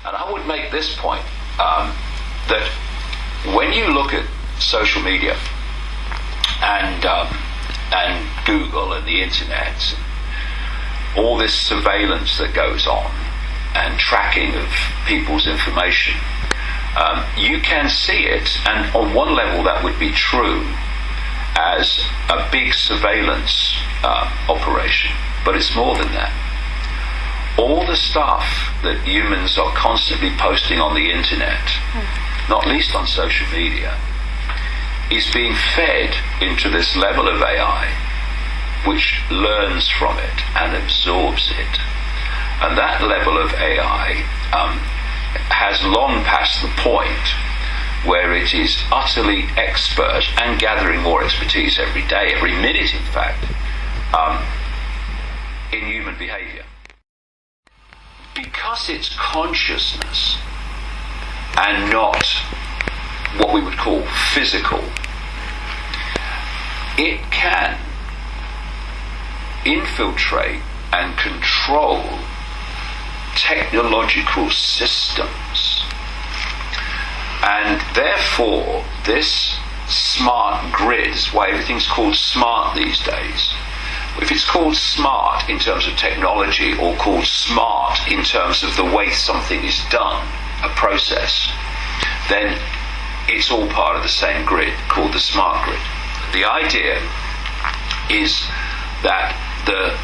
And I would make this point, that when you look at social media and Google and the internet, all this surveillance that goes on and tracking of people's information, you can see it, and on one level that would be true as a big surveillance operation, but it's more than that. All the stuff that humans are constantly posting on the internet, not least on social media, is being fed into this level of AI which learns from it and absorbs it. And that level of AI has long passed the point where it is utterly expert and gathering more expertise every day, every minute in fact, in human behavior. Because it's consciousness and not what we would call physical, it can infiltrate and control technological systems. And therefore, this smart grid is why everything's called smart these days. If it's called smart in terms of technology or called smart in terms of the way something is done, a process, then it's all part of the same grid called the smart grid. The idea is that the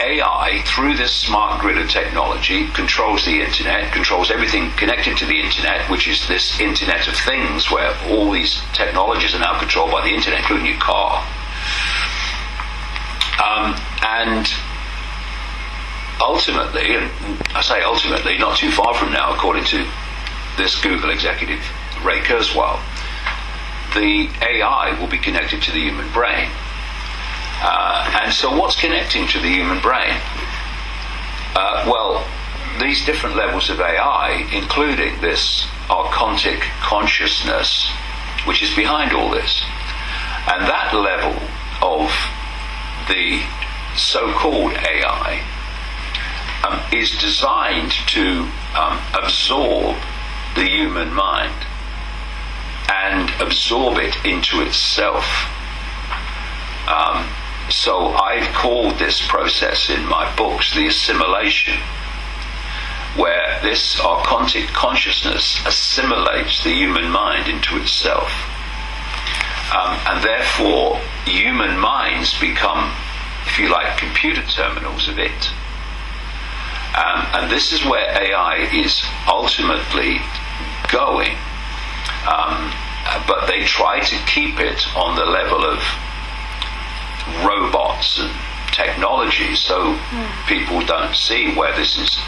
AI, through this smart grid of technology, controls the internet, controls everything connected to the internet, which is this Internet of Things, where all these technologies are now controlled by the internet, including your car. And ultimately, and I say ultimately, not too far from now, according to this Google executive, Ray Kurzweil, the AI will be connected to the human brain. And so what's connecting to the human brain? Well, these different levels of AI, including this archontic consciousness, which is behind all this. And that level of the so-called AI is designed to absorb the human mind and absorb it into itself. So I've called this process in my books the assimilation, where this archontic consciousness assimilates the human mind into itself. And therefore, human minds become, if you like, computer terminals of it. And this is where AI is ultimately going. But they try to keep it on the level of robots and technology, so people don't see where this is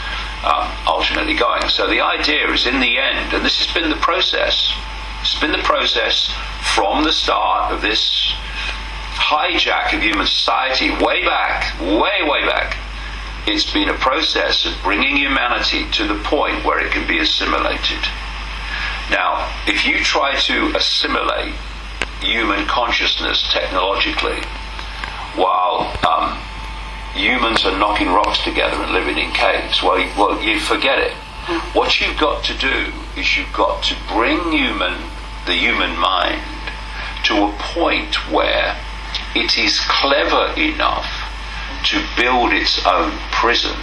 ultimately going. So the idea is, in the end, and this has been the process, it's been the process from the start of this hijack of human society, way back, way back. It's been a process of bringing humanity to the point where it can be assimilated. Now, if you try to assimilate human consciousness technologically, while humans are knocking rocks together and living in caves, well, you forget it. What you've got to do is you've got to bring the human mind to a point where it is clever enough to build its own prison,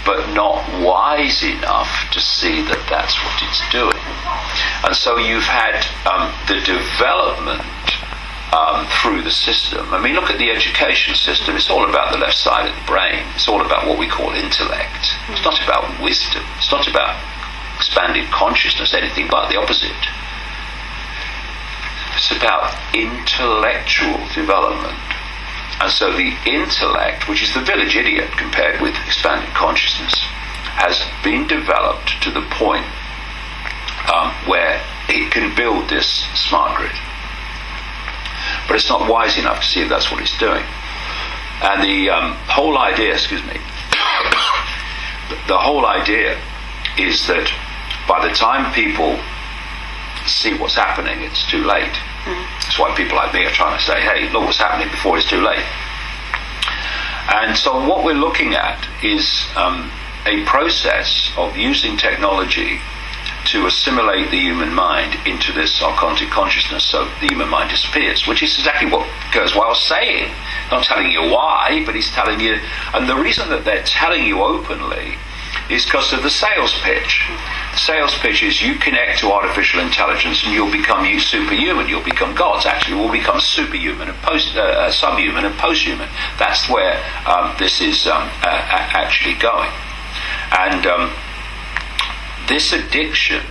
but not wise enough to see that that's what it's doing. And so you've had the development through the system. I mean, look at the education system. It's all about the left side of the brain. It's all about what we call intellect. It's not about wisdom. It's not about expanded consciousness, anything but the opposite. It's about intellectual development. And so the intellect, which is the village idiot compared with expanded consciousness, has been developed to the point where it can build this smart grid. But it's not wise enough to see if that's what it's doing. And the whole idea, the whole idea is that by the time people see what's happening, it's too late. That's why people like me are trying to say, hey, look what's happening before it's too late. And so what we're looking at is a process of using technology to assimilate the human mind into this archontic consciousness, so the human mind disappears, which is exactly what Kurzweil's saying. Not telling you why, but he's telling you, and the reason that they're telling you openly is because of the sales pitch. The sales pitch is you connect to artificial intelligence and you'll become superhuman, you'll become gods. Actually, we'll become superhuman and subhuman and posthuman. That's where this is actually going. And this addiction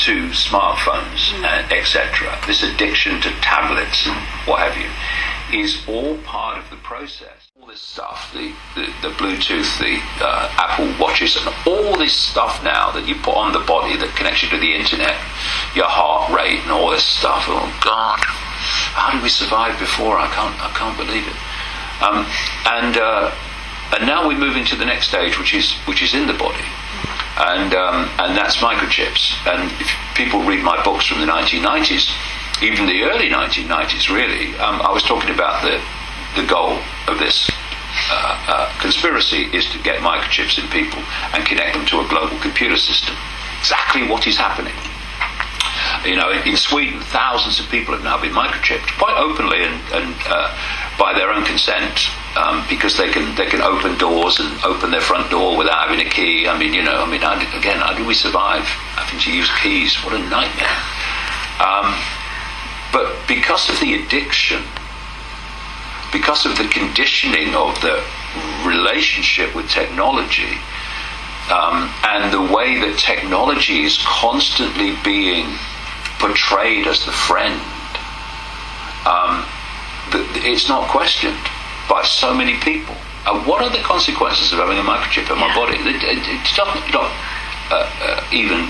to smartphones, etc., this addiction to tablets and what have you, is all part of the process. All this stuff, the Bluetooth, the Apple Watches, and all this stuff now that you put on the body that connects you to the internet, your heart rate and all this stuff. Oh God, how did we survive before? I can't believe it. And now we're moving to the next stage, which is in the body. And that's microchips. And if people read my books from the 1990s, even the early 1990s, really, I was talking about the goal of this conspiracy is to get microchips in people and connect them to a global computer system. Exactly what is happening. You know, in Sweden, thousands of people have now been microchipped quite openly and by their own consent, because they can open doors and open their front door without having a key. How did we survive having to use keys? What a nightmare. But because of the addiction, because of the conditioning of the relationship with technology, and the way that technology is constantly being portrayed as the friend, it's not questioned by so many people. What are the consequences of having a microchip in my body? It's not even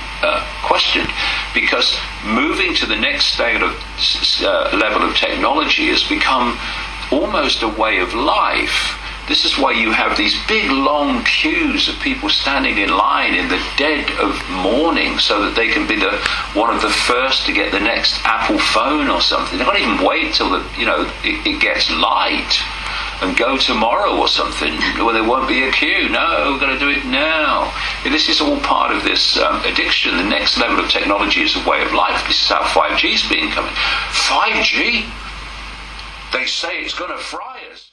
questioned, because moving to the next state of level of technology has become almost a way of life. This is why you have these big long queues of people standing in line in the dead of morning so that they can be one of the first to get the next Apple phone or something. They can't even wait till it gets light and go tomorrow or something when there won't be a queue. No, we've got to do it now. This is all part of this addiction. The next level of technology is a way of life. This is how 5G is being coming. 5G? They say it's going to fry